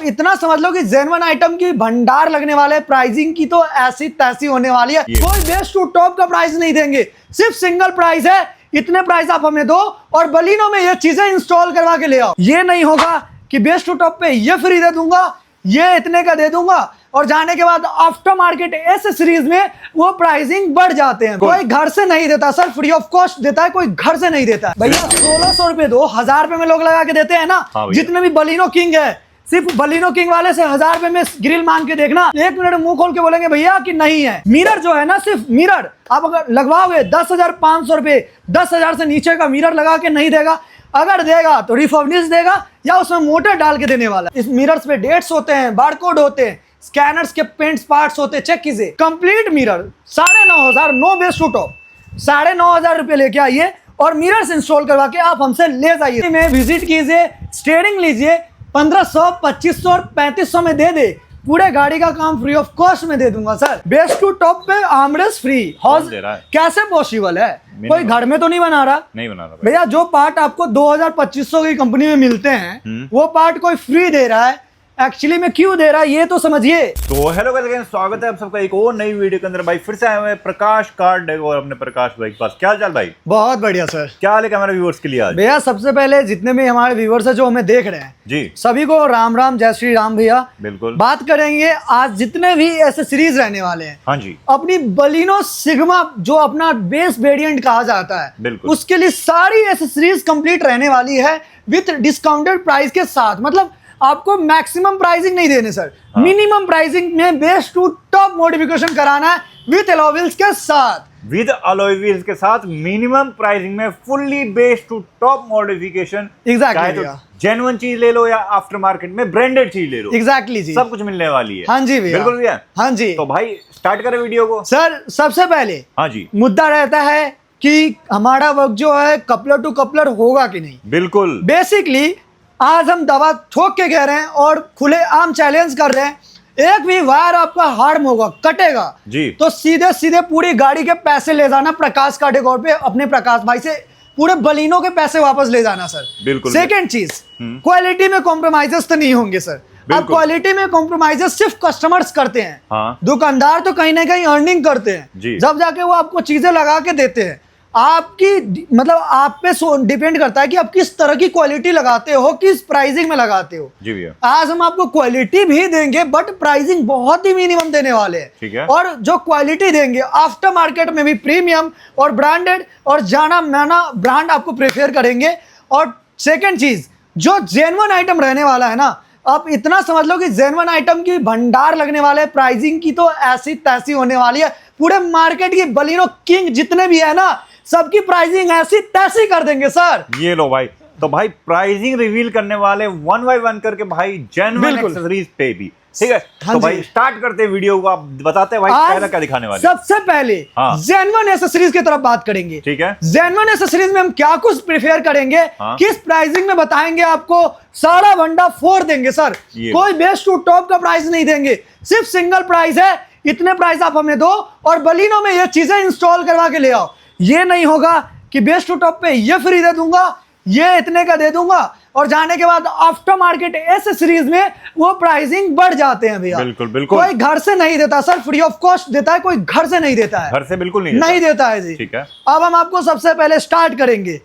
इतना समझ लो कि जेन्युइन आइटम की भंडार लगने वाले, प्राइसिंग की तो ऐसी तैसी होने वाली है। कोई बेस्ट टू टॉप का प्राइस नहीं देंगे, सिर्फ सिंगल प्राइस है, इतने प्राइस आप हमें दो और बलिनो में ये चीजें इंस्टॉल करवा के ले आओ। ये नहीं होगा कि बेस्ट टू टॉप पे ये फ्री दे दूंगा, ये इतने का दे दूंगा और जाने के बाद आफ्टर मार्केट एसेसरीज में वो प्राइसिंग बढ़ जाते हैं। कोई घर से नहीं देता सर, फ्री ऑफ कॉस्ट देता है, कोई घर से नहीं देता है। भैया 1600 रुपए दो, 1000 रुपए में लोग लगा के देते हैं ना। जितने भी बलिनो किंग है, सिर्फ बलिनो किंग वाले से 1000 रुपए में ग्रिल मांग के देखना, 1 मिनट मुंह खोल के बोलेंगे भैया कि नहीं है। मिरर जो है ना, सिर्फ मिरर आप अगर लगवाओगे 10,500 रुपए, 10,000 से नीचे का मिरर लगा के नहीं देगा। अगर देगा तो रिफर्निश देगा या उसमें मोटर डाल के देने वाला। इस मिरर्स पे डेट्स होते हैं, बारकोड होते हैं, स्कैनर्स के पेंट्स पार्ट्स होते हैं, चेक कीजिए। Complete mirror 9,500, no best to top, 9,500 रुपए लेके आइए और मिरर्स इंस्टॉल करवा के आप हमसे ले जाइए। में विजिट कीजिए, स्टीयरिंग लीजिए, 1500, 2500 और 3500 में दे दे, पूरे गाड़ी का काम फ्री ऑफ कॉस्ट में दे दूंगा सर। बेस्ट टू टॉप पे आर्मरेस्ट फ्री, हाउस कैसे पॉसिबल है? कोई घर में तो नहीं बना रहा भैया। जो पार्ट आपको 2000-2500 की कंपनी में मिलते हैं वो पार्ट कोई फ्री दे रहा है, एक्चुअली में क्यों दे रहा है ये तो समझिए। तो हेलो गाइस, स्वागत है आप सबका एक और नई वीडियो के अंदर। भाई फिर से आए हुए प्रकाश कार डेकोर अपने प्रकाश भाई के पास। क्या हाल चाल भाई? बहुत बढ़िया सर। क्या लेके हमारे व्यूअर्स के लिए आज? भैया सबसे पहले जितने भी हमारे व्यूअर्स है जो हमें देख रहे हैं जी, सभी को राम राम, जय श्री राम भैया। बिल्कुल बात करेंगे आज जितने भी एसेसरीज रहने वाले हैं। हाँ जी, अपनी बलिनो सिग्मा जो अपना बेस वेरिएंट कहा जाता है, बिल्कुल उसके लिए सारी एसेसरीज कंप्लीट रहने वाली है विथ डिस्काउंटेड प्राइस के साथ। मतलब आपको मैक्सिमम प्राइसिंग नहीं देने सर, मिनिमम प्राइसिंग में बेस्ट टू टॉप मॉडिफिकेशन कराना है विथ अलॉय व्हील्स के साथ। विद अलॉय व्हील्स के साथ मिनिमम प्राइसिंग में fully best to top modification. Exactly, genuine चीज ले लो या आफ्टर मार्केट में ब्रांडेड चीज ले लो, एग्जैक्टली जी, सब कुछ मिलने वाली है। हाँ जी भैया, बिल्कुल भैया। हाँ जी, तो भाई स्टार्ट करें वीडियो को। सर सबसे पहले हाँ जी, मुद्दा रहता है कि हमारा वर्क जो है कपलर टू कपलर होगा कि नहीं। बिल्कुल, बेसिकली आज हम दवा ठोक के कह रहे हैं और खुले आम चैलेंज कर रहे हैं, एक भी वायर आपका हार्म होगा, कटेगा जी, तो सीधे सीधे पूरी गाड़ी के पैसे ले जाना प्रकाश का डेकोर पे, अपने प्रकाश भाई से पूरे बलिनो के पैसे वापस ले जाना सर। बिल्कुल। सेकंड चीज, क्वालिटी में कॉम्प्रोमाइजेस तो नहीं होंगे सर। अब क्वालिटी में कॉम्प्रोमाइजेस सिर्फ कस्टमर्स करते हैं। हाँ। दुकानदार तो कहीं ना कहीं अर्निंग करते हैं, जब जाके वो आपको चीजें लगा के देते हैं। आपकी मतलब आप पे डिपेंड करता है कि आप किस तरह की क्वालिटी लगाते हो, किस प्राइसिंग में लगाते हो। जी भैया। आज हम आपको क्वालिटी भी देंगे बट प्राइसिंग बहुत ही मिनिमम देने वाले हैं। ठीक है। और जो क्वालिटी देंगे आफ्टर मार्केट में भी प्रीमियम और ब्रांडेड और जाना माना ब्रांड आपको प्रेफर करेंगे। और सेकंड चीज, जो जेन्युइन आइटम रहने वाला है ना, आप इतना समझ लो कि जेन्युइन आइटम की भंडार लगने वाले, प्राइसिंग की तो ऐसी तैसी होने वाली है। पूरे मार्केट की बलिनो किंग जितने भी है ना, सबकी प्राइसिंग ऐसी तैसी कर देंगे सर। ये लो भाई, तो भाई प्राइसिंग रिवील करने वाले 1 बाय 1 करके भाई जेन्युइन एक्सेसरीज पे भी। ठीक है। हाँ तो भाई स्टार्ट करते हैं वीडियो को। आप बताते हैं भाई पहला क्या दिखाने वाले? सबसे पहले जेन्युइन एसेसरीज की तरफ बात करेंगे। ठीक है। जेन्युइन एसेसरीज में हम क्या कुछ प्रेफर करेंगे, किस प्राइसिंग में बताएंगे आपको, सारा भंडा फोड़ देंगे सर। कोई बेस्ट टू टॉप का प्राइस नहीं देंगे, सिर्फ सिंगल प्राइस है, इतने प्राइस आप हमें दो और बलिनो में ये चीजें इंस्टॉल करवा के ले आओ। ये नहीं होगा कि बेस्ट टू टॉप पे ये फ्री दे दूंगा, ये इतने का दे दूंगा और जाने के बाद आफ्टर मार्केट एसेसरीज में वो प्राइसिंग बढ़ जाते हैं भैया। बिल्कुल बिल्कुल। कोई घर से नहीं देता सर, फ्री ऑफ कॉस्ट देता है, कोई घर से नहीं देता है। घर से बिल्कुल नहीं देता है जी। ठीक है। अब हम आपको सबसे पहले स्टार्ट करेंगे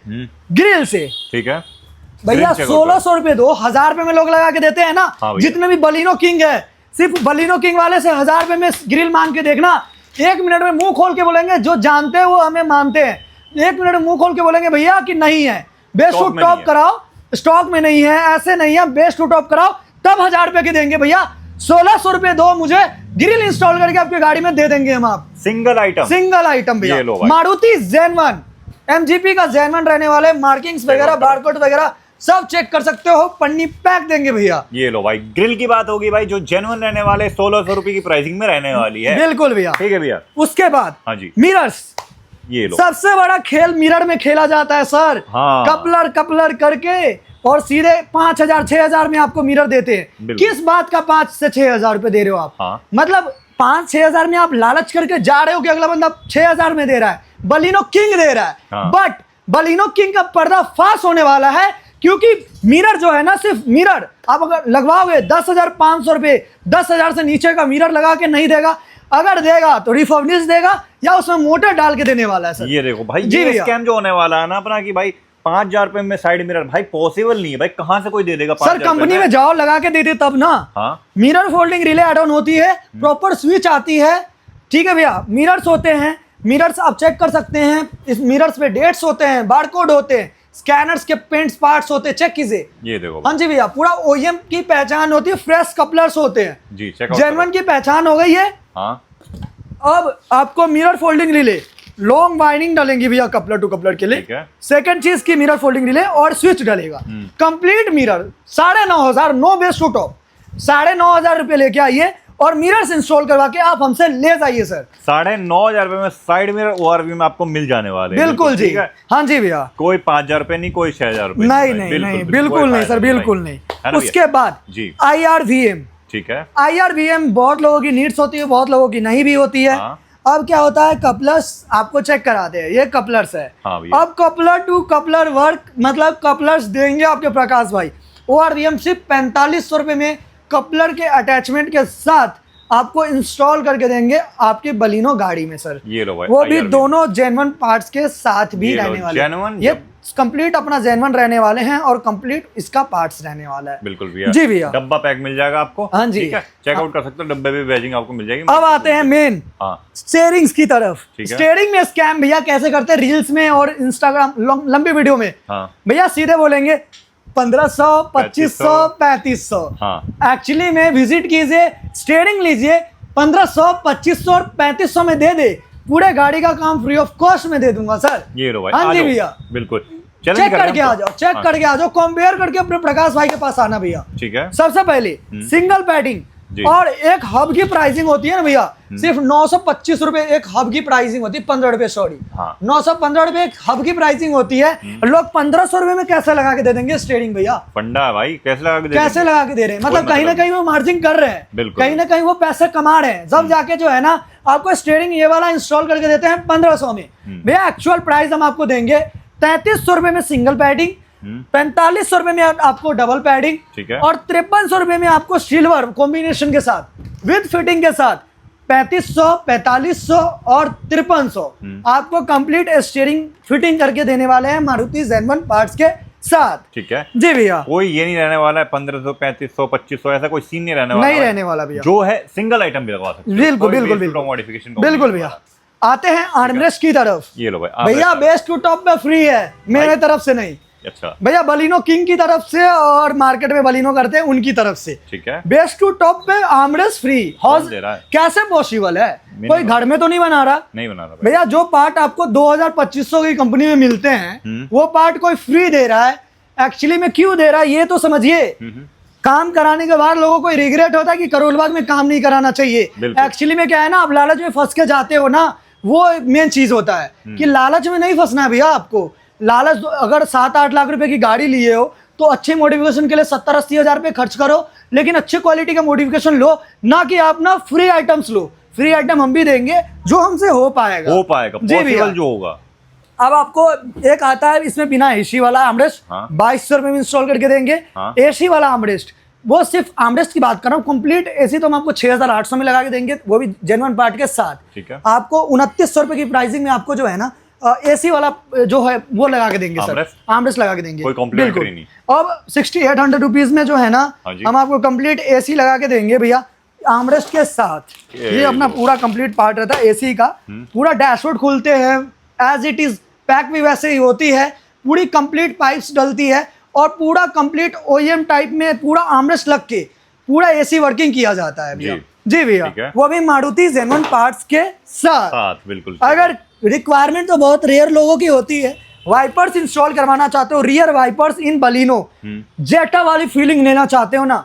ग्रिल से। ठीक है भैया 1600 रुपए दो, 1000 रुपए में लोग लगा के देते हैं ना। जितने भी बलिनो किंग है, सिर्फ बलिनो किंग वाले से 1000 रुपए में ग्रिल मांग के देखना, 1 मिनट में मुंह खोल के बोलेंगे, जो जानते हैं वो हमें मानते हैं, 1 मिनट में मुंह खोल के बोलेंगे भैया कि नहीं है, बेस्ट टू टॉप कराओ, स्टॉक में नहीं है, ऐसे नहीं है, बेस्ट टू टॉप कराओ, तब 1000 रुपए के देंगे भैया। 1600 रुपए दो, मुझे ग्रिल इंस्टॉल करके आपकी गाड़ी में दे देंगे हम। आप सिंगल आइटम भैया। मारुति जेन्युइन एमजीपी का जेन्युइन रहने वाले, मार्किंग्स वगैरह, बारकोड वगैरह सब चेक कर सकते हो, पन्नी पैक देंगे भैया। ये लो भाई, ग्रिल की बात होगी भाई, जो जेन्युइन रहने वाले 1600 रुपए की प्राइसिंग में रहने वाली है। बिल्कुल भैया। ठीक है भैया। उसके बाद हाँ जी, मिरर्स। ये लो, सबसे बड़ा खेल मिरर में खेला जाता है सर। कपलर करके और सीधे 5000 6000 में आपको मिरर देते हैं। किस बात का 5 से 6000 रुपए दे रहे हो आप? मतलब 5-6 हजार में आप लालच करके जा रहे हो कि अगला बंदा 6000 में दे रहा है, बलिनो किंग दे रहा है। बट बलिनो किंग का पर्दा फाश होने वाला है क्योंकि मिरर जो है ना, सिर्फ मिरर आप अगर लगवाओगे 10,500 रुपये, 10,000 से नीचे का मिरर लगा के नहीं देगा। अगर देगा तो रिफर्निश देगा या उसमें मोटर डाल के देने वाला है सर। ये देखो भाई, जी ये भैया। स्कैम जो होने वाला है ना अपना कि भाई 5,000 रुपए में साइड मिरर, भाई पॉसिबल नहीं है भाई, कहाँ से कोई दे देगा सर 5,000 कंपनी में जाओ लगा के दे दे तब ना। हाँ mirror folding relay add on होती है, प्रॉपर स्विच आती है, ठीक है भैया। मिरर्स होते हैं, मिरर्स आप चेक कर सकते हैं, इस मिरर्स पे डेट्स होते हैं, बारकोड होते हैं, स्कैनर्स के पेंट्स पार्ट्स होते हैं, चेक कीजिए। ये देखो हाँ जी भैया, पूरा ओईएम की पहचान होती है, फ्रेश कपलर्स होते हैं जी, चेक जेन्युइन की पहचान हो गई है। हाँ अब आपको mirror folding relay long winding डालेंगे भैया कपलर टू कपलर के लिए। ठीक है। सेकंड चीज की मिरर फोल्डिंग रिले और स्विच डलेगा। Complete mirror 9,500, no base to top, 9,500 रुपये लेके आइए और मिरर्स इंस्टॉल करवा के आप हमसे ले जाइए सर। 9,500 रुपए में साइड मिरर ओआरवी में आपको मिल जाने वाले हैं। बिल्कुल जी, ठीक है। हाँ जी भैया। कोई 5,000 रुपए नहीं, कोई 6,000 रुपए नहीं नहीं नहीं, बिल्कुल नहीं सर, बिल्कुल नहीं। उसके बाद जी IRVM, ठीक है। IRVM बहुत लोगों की नीड्स होती है, बहुत लोगों की नहीं भी होती है। हाँ। अब क्या होता है, कपलर्स आपको चेक कराते हैं, ये कपलर्स है। हाँ भैया। अब कपलर टू कपलर वर्क मतलब कपलर्स देंगे आपके प्रकाश भाई। ORVM सिर्फ 4,500 रुपये में कपलर के अटैचमेंट के साथ आपको इंस्टॉल करके देंगे आपकी बलिनो गाड़ी में सर। ये लो भाई, वो भी IRVM। दोनों जेन्युइन पार्ट्स के साथ भी ये लो, रहने वाले genuine हैं। ये कंप्लीट अपना जेन्युइन रहने वाले हैं और कंप्लीट इसका पार्ट्स रहने वाला है। बिल्कुल भैया। जी भैया। डब्बा पैक मिल जाएगा आपको। हाँ जी। ठीक है, चेकआउट कर सकते हो, डब्बे भी बैजिंग आपको मिल जाएगी। अब आते हैं मेन हाँ स्टीयरिंग्स की तरफ। ठीक है। स्टीयरिंग में स्कैम भैया कैसे करते हैं रील्स में और इंस्टाग्राम लंबी वीडियो में। हाँ भैया सीधे बोलेंगे 1,500, 2,500, 3,500। हाँ एक्चुअली में विजिट कीजिए, स्टीयरिंग लीजिए, 1,500, 2,500 और 3,500 में दे दे, पूरे गाड़ी का काम फ्री ऑफ कॉस्ट में दे दूंगा सर। ये लो भाई, हाँ आ जी जाओ। भैया। बिल्कुल चेक करके आ जाओ, चेक करके आ जाओ, कंपेयर करके अपने प्रकाश भाई के पास आना भैया। ठीक है। सबसे पहले सिंगल पैडिंग जी। और एक हब की प्राइसिंग होती है ना भैया, सिर्फ 925 रुपए एक हब की प्राइसिंग होती है, 15 रुपए, सॉरी हाँ। 915 रुपए एक हब की प्राइसिंग होती है। लोग 1,500 रुपए में कैसे लगा के दे देंगे स्टीयरिंग भैया? फंडा है भाई, कैसे लगा के दे कैसे देंगे? लगा के दे रहे हैं, मतलब कहीं ना कहीं वो मार्जिन कर रहे हैं, बिल्कुल। कहीं ना कहीं वो पैसे कमा रहे हैं। जब जाके जो है ना आपको स्टीयरिंग ये वाला इंस्टॉल करके देते हैं 1,500 में। भैया एक्चुअल प्राइस हम आपको देंगे 3,300 रुपए में सिंगल पैडिंग, 4,500 रुपए में आपको डबल पैडिंग, ठीक है। और 5,300 रुपए में आपको सिल्वर कॉम्बिनेशन के साथ विद फिटिंग के साथ 3,500, 4,500 और 5,300 आपको कंप्लीट स्टीयरिंग फिटिंग करके देने वाले हैं मारुति जेन्युइन पार्ट्स के साथ। ठीक है। जी भैया। कोई ये नहीं रहने वाला है 1,500, 3,500, 2,500, ऐसा कोई सीन नहीं रहने वाला। नहीं रहने वाला भैया, जो है सिंगल आइटम भी लगवा सकते हो। बिल्कुल कोई बिल्कुल base to बिल्कुल top modification बिल्कुल भैया। आते हैं आर्मरेस्ट की तरफ। ये लो भाई, भैया बेस्ट टू टॉप पे फ्री है मेरे तरफ से नहीं अच्छा भैया, बलिनो किंग की तरफ से और मार्केट में बलिनो करते हैं उनकी तरफ से। ठीक है। बेस्ट टू टॉप पे आर्मरेस्ट फ्री कौन दे रहा है? कैसे पॉसिबल है? नहीं कोई घर में तो नहीं बना रहा नहीं बना रहा भाई। भैया। जो पार्ट आपको 2,000-2,500 की कंपनी में मिलते हैं वो पार्ट कोई फ्री दे रहा है। एक्चुअली में क्यों दे रहा है ये तो समझिए। काम कराने के बाद लोगों को रिग्रेट होता है कि करोलबाग में काम नहीं कराना चाहिए। बिल्कुल। एक्चुअली में क्या है ना, आप लालच में फंस के जाते हो ना, वो मेन चीज होता है कि लालच में नहीं फंसना है भैया आपको। लालच अगर 7-8 लाख रुपए की गाड़ी लिए हो तो अच्छे मॉडिफिकेशन के लिए 70-80 हजार रुपए खर्च करो, लेकिन अच्छे क्वालिटी का मॉडिफिकेशन लो, ना कि आप ना फ्री आइटम्स लो। फ्री आइटम हम भी देंगे जो हमसे हो पाएगा जी भैया। पॉसिबल जो होगा। अब आपको एक आता है इसमें बिना एसी वाला आर्मरेस्ट, हाँ। 2,200 रुपए में इंस्टॉल करके देंगे। हाँ। एसी वाला आर्मरेस्ट, वो सिर्फ आर्मरेस्ट की बात कर रहा हूँ, कंप्लीट एसी तो हम आपको 6,800 में लगा के देंगे, वो भी जेन्युइन पार्ट के साथ। ठीक है। आपको 2,900 रुपए की प्राइसिंग में आपको जो है ना एसी वाला जो है वो लगा के देंगे सर, आर्मरेस्ट लगा के देंगे। कोई कॉम्प्लीमेंट्री नहीं। अब 6,800 रुपीज में जो है ना हाँ जी। हम आपको कंप्लीट एसी लगा के देंगे भैया आर्मरेस्ट के साथ। ये अपना पूरा कंप्लीट पार्ट रहता है एसी का। पूरा डैशबोर्ड खुलते हैं एज इट इज, पैक भी वैसे ही होती है, पूरी कंप्लीट पाइप्स डलती है और पूरा कंप्लीट ओईएम टाइप में पूरा आर्मरेस्ट लग के पूरा एसी वर्किंग किया जाता है भैया। जी भैया, वो भी मारुति जेन्युइन पार्ट्स के साथ। बिल्कुल। अगर रिक्वायरमेंट तो बहुत रेयर लोगों की होती है, वाइपर्स इंस्टॉल करवाना चाहते हो, रियर वाइपर्स इन बलिनो, जेटा वाली फीलिंग लेना चाहते हो ना,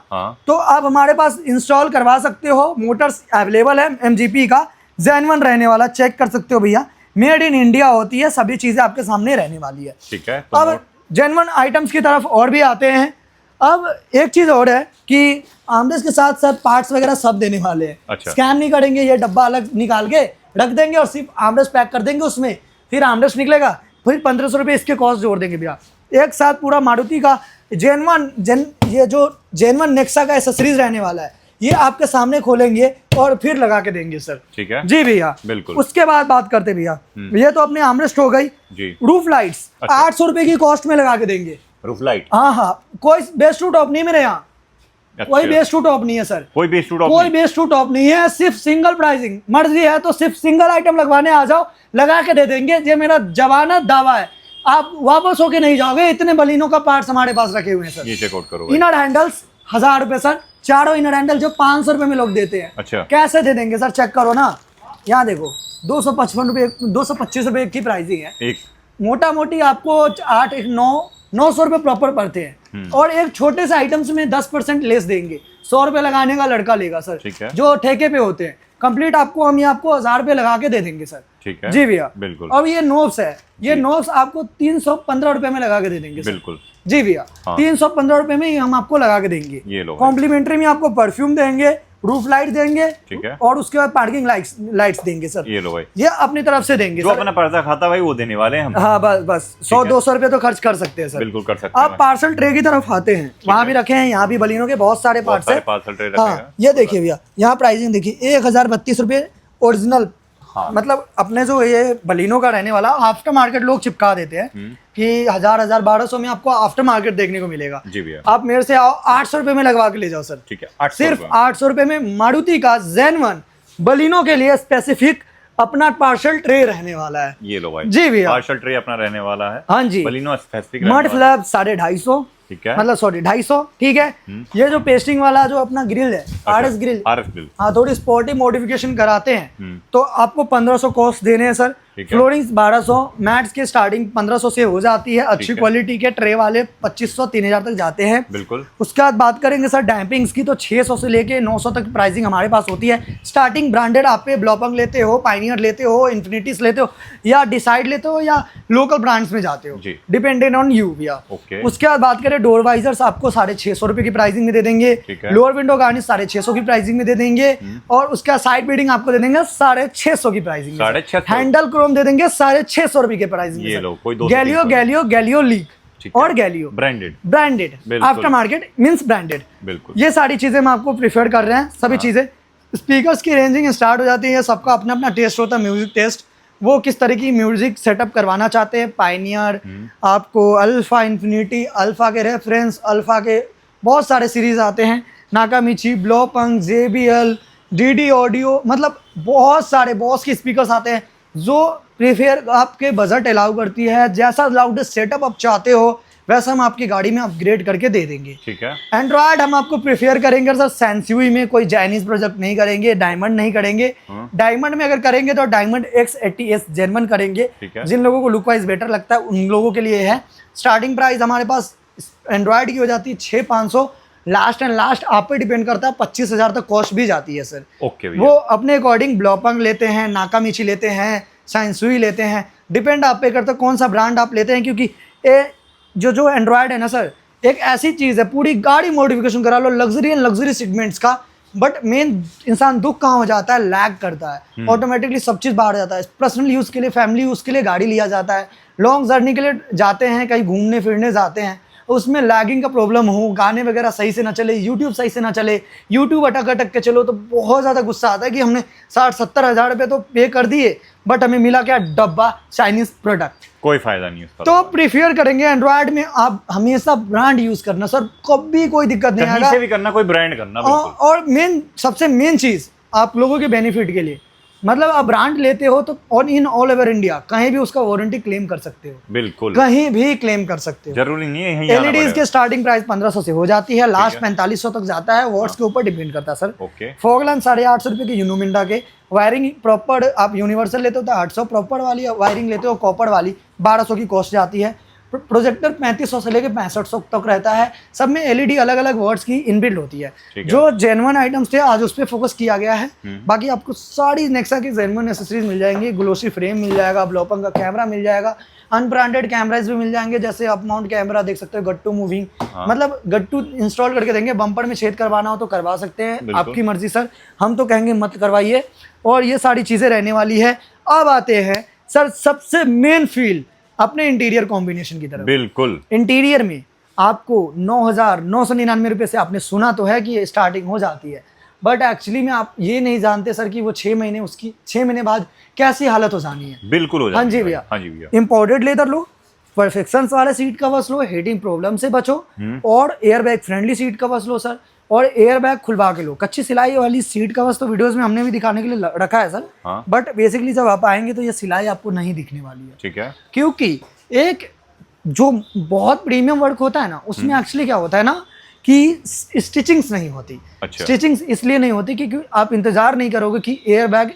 तो आप हमारे पास इंस्टॉल करवा सकते हो। मोटर्स अवेलेबल है एमजीपी का, जेन्युइन रहने वाला, चेक कर सकते हो भैया। मेड इन इंडिया होती है, सभी चीजें आपके सामने रहने वाली है। ठीक है। अब जेन्युइन आइटम्स की तरफ और भी आते हैं। अब एक चीज और है कि आर्मरेस्ट के साथ साथ पार्ट्स वगैरह सब देने वाले हैं। अच्छा। स्कैन नहीं करेंगे, ये डब्बा अलग निकाल के रख देंगे और सिर्फ आर्मरेस्ट पैक कर देंगे उसमें, फिर आर्मरेस्ट निकलेगा, फिर 1,500 रुपये इसके कॉस्ट जोड़ देंगे भैया। एक साथ पूरा मारुति का ये जो जेनवन नेक्सा का एसेसरीज रहने वाला है, ये आपके सामने खोलेंगे और फिर लगा के देंगे सर। ठीक है जी भैया, बिल्कुल। उसके बाद बात करते भैया, ये तो अपने आर्मरेस्ट हो गई जी। रूफ लाइट्स 800 रुपए की कॉस्ट में लगा के देंगे। रूफ लाइट, हाँ, कोई बेस टू टॉप नहीं मेरे यहाँ, कोई बेस टू टॉप नहीं है सर, कोई बेस टू टॉप, कोई बेस टू टॉप नहीं है, सिर्फ सिंगल प्राइसिंग। मर्जी है तो सिर्फ सिंगल आइटम लगवाने आ जाओ, लगा के दे देंगे। ये मेरा जवाना दावा है, आप वापस होके नहीं जाओगे। इतने बलिनों का पार्ट्स हमारे पास रखे हुए हैं सर। ये चेकआउट करो। इनर हैंडल्स 1000 रुपए सर, चारों इनर हैंडल जो 500 रुपए में लोग देते हैं। अच्छा, कैसे दे देंगे सर, चेक करो ना, यहाँ देखो 255 रुपए, 225 रुपए की प्राइसिंग है। एक मोटा मोटी आपको 900 रुपए प्रॉपर पड़ते हैं, और एक छोटे से आइटम्स में 10% लेस देंगे। 100 रुपए लगाने का लड़का लेगा सर, ठीक है। जो ठेके पे होते हैं। कंप्लीट आपको हम ये आपको 1000 रुपए लगा के दे देंगे सर। ठीक है जी भैया, बिल्कुल। अब ये नोब्स है, ये नोब्स आपको 315 रुपए में लगा के दे देंगे सर। बिल्कुल जी भैया, 315 रुपए में ही हम आपको लगा के देंगे। ये लो, कॉम्प्लीमेंट्री में आपको परफ्यूम देंगे, रूफ लाइट देंगे, ठीक है, और उसके बाद पार्किंग लाइट्स देंगे सर। ये लो भाई, ये अपनी तरफ से देंगे जो सर। अपना पर्दा खाता भाई वो देने वाले हैं हम। हाँ बस 100-200 रुपए तो खर्च कर सकते हैं सर। बिल्कुल कर सकते हैं। आप पार्सल ट्रे की तरफ आते हैं, वहाँ भी रखे हैं, यहाँ भी बलिनों के बहुत सारे पार्ट्स हैं। पार्सल ट्रे रखे हैं। हाँ, ये देखिए भैया, यहाँ प्राइसिंग देखिए 1032 रुपए ओरिजिनल। हाँ। मतलब अपने जो ये बलिनों का रहने वाला आफ्टर मार्केट लोग चिपका देते हैं कि 1200 में आपको आफ्टर मार्केट देखने को मिलेगा। जी भैया, आप मेरे से आओ, 800 रुपए में लगवा के ले जाओ सर। ठीक है, सिर्फ 800 रुपए में मारुति का जेन1 बलिनों के लिए स्पेसिफिक अपना पार्सल ट्रे रहने वाला है। ये लो भाई, जी भैया, पार्सल ट्रे अपना रहने वाला है। हाँ जी, बलिनो स्पेसिफिक मड फ्लैप 250, ठीक है, मतलब सॉरी 250, ठीक है। ये जो पेस्टिंग वाला जो अपना ग्रिल है, आरएस ग्रिल, हाँ, थोड़ी स्पोर्टी मॉडिफिकेशन कराते हैं तो आपको 1500 कॉस्ट देने हैं सर। फ्लोरिंग्स 1200, मैट्स के स्टार्टिंग 1500 से हो जाती है। अच्छी क्वालिटी के ट्रे वाले 2500-3000 तक जाते हैं। बिल्कुल। उसके बाद बात करेंगे सर डैम्पिंग्स की, तो 600 से लेके 900 तक प्राइसिंग हमारे पास होती है। स्टार्टिंग ब्रांडेड आप पे ब्लॉपंग लेते हो, पाइनियर लेते हो, इन्फिनिटीज लेते हो, या डिसाइड लेते हो, या लोकल ब्रांड्स में जाते हो, डिपेंडेंट ऑन यू भैया। उसके बाद बात करें डोर वाइजर्स, आपको 650 रुपए की प्राइसिंग में दे देंगे। लोअर विंडो गार्निश 650 की प्राइसिंग में दे देंगे, और उसका साइड बीडिंग आपको दे देंगे 650 की प्राइसिंग में। हैंडल क्रोम दे देंगे 650 रुपए के प्राइसिंग में। ये लो, कोई गैलियो लीक और गैलियो branded after market means branded. बिल्कुल, ये सारी चीजें हम आपको प्रीफर कर रहे हैं। सभी चीजें, स्पीकर्स की रेंजिंग स्टार्ट हो जाती है। सबका अपना अपना टेस्ट होता है, म्यूजिक टेस्ट, वो किस तरह की म्यूजिक सेटअप करवाना चाहते हैं। पाइनियर, आपको अल्फा, इन्फिनिटी, अल्फा के रेफरेंस, अल्फा के बहुत सारे सीरीज आते हैं, नाकामिची, ब्लोपंग, JBL, DD ऑडियो, मतलब बहुत सारे बॉस के स्पीकर्स आते हैं जो प्रीफेयर आपके बजट अलाउ करती है। जैसा लाउडेस्ट सेटअप आप चाहते हो वैसा हम आपकी गाड़ी में अपग्रेड करके दे देंगे। ठीक है। एंड्रॉयड हम आपको प्रेफर करेंगे सर सैनस्यूई में, कोई चाइनीज प्रोजेक्ट नहीं करेंगे, डायमंड नहीं करेंगे। डायमंड में अगर करेंगे तो डायमंड X80S जेनवन करेंगे। जिन लोगों को लुक वाइज बेटर लगता है उन लोगों के लिए है। स्टार्टिंग प्राइस हमारे पास एंड्रॉयड की हो जाती है 6500, लास्ट एंड लास्ट आप पे डिपेंड करता है 25,000 तक कॉस्ट भी जाती है सर। ओके, वो अपने अकॉर्डिंग ब्लॉपंग लेते हैं, नाकामिची लेते हैं, साइंसुई लेते हैं, डिपेंड आप पे करता है कौन सा ब्रांड आप लेते हैं। क्योंकि ये जो एंड्रॉयड है ना सर, एक ऐसी चीज़ है, पूरी गाड़ी मॉडिफिकेशन करा लो लग्जरी एंड लग्जरी सेगमेंट्स का, बट मेन इंसान दुख कहाँ हो जाता है, लैग करता है, ऑटोमेटिकली सब चीज़ बाहर जाता है। पर्सनल यूज़ के लिए, फैमिली यूज़ के लिए गाड़ी लिया जाता है, लॉन्ग जर्नी के लिए जाते हैं, कहीं घूमने फिरने जाते हैं, उसमें लैगिंग का प्रॉब्लम हो, गाने वगैरह सही से ना चले, यूट्यूब सही से ना चले, यूट्यूब अटक अटक के चलो, तो बहुत ज़्यादा गुस्सा आता है कि हमने 60-70 हज़ार रुपये तो पे कर दिए बट हमें मिला क्या, डब्बा चाइनीज प्रोडक्ट, कोई फायदा नहीं उसका। तो प्रीफर करेंगे एंड्रॉयड में आप हमेशा ब्रांड यूज करना सर, कभी कोई दिक्कत नहीं आएगा, से भी करना, कोई ब्रांड करना। और मेन सबसे मेन चीज आप लोगों के बेनिफिट के लिए, मतलब आप ब्रांड लेते हो तो इन ऑल ओवर इंडिया कहीं भी उसका वारंटी क्लेम कर सकते हो, बिल्कुल कहीं भी क्लेम कर सकते हो, जरूरी नहीं है। एलईडीज के स्टार्टिंग प्राइस 1500 से हो जाती है, लास्ट 4500 तक जाता है, वॉट्स के ऊपर डिपेंड करता है सर। ओके, फॉगलैंड 850 रुपए की यूनोमिंडा के, वायरिंग प्रॉपर आप यूनिवर्सल लेते हो तो 800, प्रॉपर वाली वायरिंग लेते हो कॉपर वाली 1200 की कॉस्ट जाती है। प्रोजेक्टर 3500 से लेके 6500 तक रहता है, सब में एलईडी अलग अलग वर्ड्स की इनबिल्ट होती है। जो जेन्युइन आइटम्स थे आज उस पर फोकस किया गया है। बाकी आपको सारी नेक्सा की जेन्युइन एक्सेसरीज मिल जाएंगी, ग्लोसी फ्रेम मिल जाएगा, ब्लॉपंग का कैमरा मिल जाएगा, अनब्रांडेड कैमराज भी मिल जाएंगे, जैसे अप माउंट कैमरा देख सकते हो, गट्टू मूविंग, मतलब गट्टू इंस्टॉल करके देंगे, बम्पर में छेद करवाना हो तो करवा सकते हैं, आपकी मर्जी सर, हम तो कहेंगे मत करवाइए। और ये सारी चीज़ें रहने वाली है। अब आते हैं सर सबसे मेन फील अपने इंटीरियर कॉम्बिनेशन की तरफ। बिल्कुल। इंटीरियर में आपको 9,999 रुपये से, आपने सुना तो है कि ये स्टार्टिंग हो जाती है, बट एक्चुअली में आप ये नहीं जानते सर कि वो 6 महीने, उसकी 6 महीने बाद कैसी हालत हो जानी है। बिल्कुल हो जाती है। हाँ जी भैया, हाँ जी भैया। इंपोर्टेड लेदर लो, परफेक्शंस वाले सीट कवर्स लो, हीटिंग प्रॉब्लम से बचो, और air bag friendly seat covers लो सर, और एयर बैग खुलवा के लो। कच्ची सिलाई वाली सीट कवर्स तो वीडियोस में हमने भी दिखाने के लिए रखा है सर, हाँ। बट बेसिकली जब आप आएंगे तो ये सिलाई आपको नहीं दिखने वाली है। ठीक है। क्योंकि एक जो बहुत प्रीमियम वर्क होता है ना, उसमें एक्चुअली क्या होता है ना कि स्टिचिंग्स नहीं होती। अच्छा। स्टिचिंग्स इसलिए नहीं होती क्योंकि आप इंतजार नहीं करोगे कि एयर बैग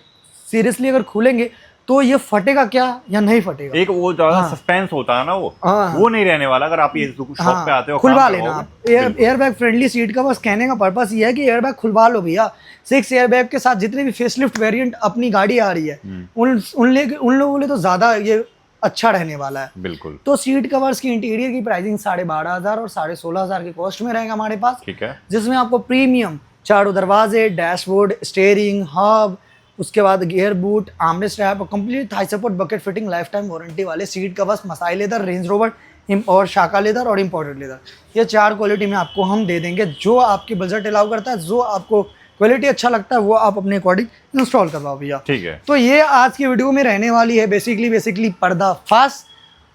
सीरियसली अगर खुलेंगे तो ये फटेगा क्या या नहीं फटेगा। एक वो ज्यादा सस्पेंस होता है ना, वो नहीं रहने वाला। अगर आप ये शॉप पे आते हो, खुलवा लेना आप। एयर बैग फ्रेंडली सीट का बस कहने का पर्पस ये है कि एयर बैग खुलवा लो भैया। 6 एयर बैग के साथ जितने भी फेसलिफ्ट वेरिएंट अपनी गाड़ी आ रही है, उन लोगों के लिए तो ज्यादा ये अच्छा रहने वाला है। बिल्कुल। तो सीट कवर्स की इंटीरियर की प्राइसिंग 12,500 और 16,500 के कॉस्ट में रहेगा हमारे पास। ठीक है। जिसमें आपको प्रीमियम चारों दरवाजे, डैशबोर्ड, स्टीयरिंग, हब, उसके बाद गियर बूट, आर्मरेस्ट स्ट्रैप और complete thigh support, bucket fitting, life time warranty वाले seat covers, Masai leather, Range Rover और शाका लेदर और इंपोर्टेड लेदर, ये 4 क्वालिटी में आपको हम दे देंगे। जो आपकी बजट अलाउ करता है, जो आपको क्वालिटी अच्छा लगता है, वो आप अपने अकॉर्डिंग इंस्टॉल करवाओ भैया। ठीक है। तो ये आज की वीडियो में रहने वाली है बेसिकली पर्दाफाश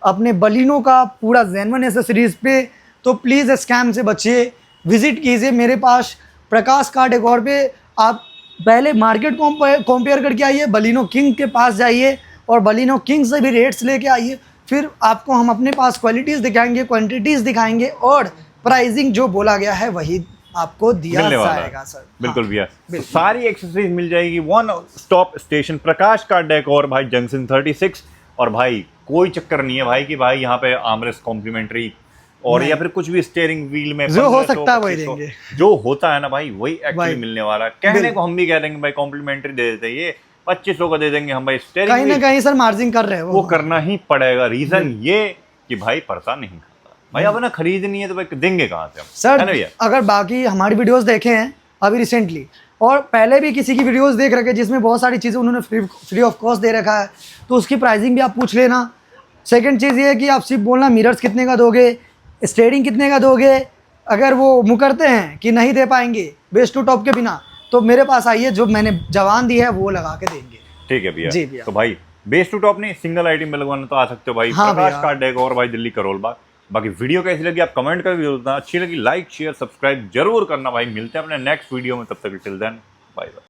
अपने बलिनो का पूरा जेन्युइन एसेसरीज पे। तो प्लीज़ स्कैम से बचिए, विजिट कीजिए मेरे पास प्रकाश कार डेकोर पे। आप पहले मार्केट कंपेयर करके आइए, बलिनो किंग के पास जाइए और बलिनो किंग से भी रेट्स लेके आइए। फिर आपको हम अपने पास क्वालिटीज़ दिखाएंगे, क्वांटिटीज़ दिखाएंगे और प्राइसिंग जो बोला गया है वही आपको दिया जाएगा सर। बिल्कुल भैया। सारी एक्सेसरीज मिल जाएगी वन स्टॉप स्टेशन प्रकाश कार डेकोर भाई, जंक्शन 36। और भाई कोई चक्कर नहीं है भाई कि भाई यहाँ पे आर्मरेस्ट कॉम्प्लीमेंट्री और या फिर कुछ भी स्टीयरिंग व्हील में जो हो सकता है वही देंगे। जो होता है ना भाई वही एक्चुअली मिलने वाला है। कहने को हम भी कह देंगे भाई कॉम्प्लीमेंट्री दे देते, ये 2500 का दे देंगे हम भाई स्टीयरिंग, कहीं ना कहीं सर मार्जिन कर रहे हैं वो करना ही पड़ेगा। रीजन ये कि भाई पड़ता नहीं खाता भाई, अब ना खरीदनी है तो भाई देंगे कहाँ से हम सर। अगर बाकी हमारी वीडियोस देखे हैं अभी रिसेंटली और पहले भी किसी की वीडियोस देख रखे जिसमें बहुत सारी चीज़ें उन्होंने फ्री ऑफ कॉस्ट दे रखा है, तो उसकी प्राइसिंग भी आप पूछ लेना। सेकंड चीज़ ये है कि आप सिर्फ बोलना मिरर्स कितने का दोगे, स्टीयरिंग कितने का दोगे। अगर वो मुकरते हैं कि नहीं दे पाएंगे बेस टू टॉप के बिना, तो मेरे पास आइए, जो मैंने जवान दी है वो लगा के देंगे। ठीक है भैया। जी भैया। तो भाई बेस टू टॉप नहीं, सिंगल आइटम में लगवाना तो आ सकते हो भाई। हाँ प्रकाश कार डेकोर भाई, दिल्ली करोल बाग। बाकी वीडियो कैसी लगी आप कमेंट करके जरूर बताना। अच्छी लगी लाइक शेयर सब्सक्राइब जरूर करना भाई। मिलते हैं अपने नेक्स्ट वीडियो में, तब तक टिल देन बाय बाय।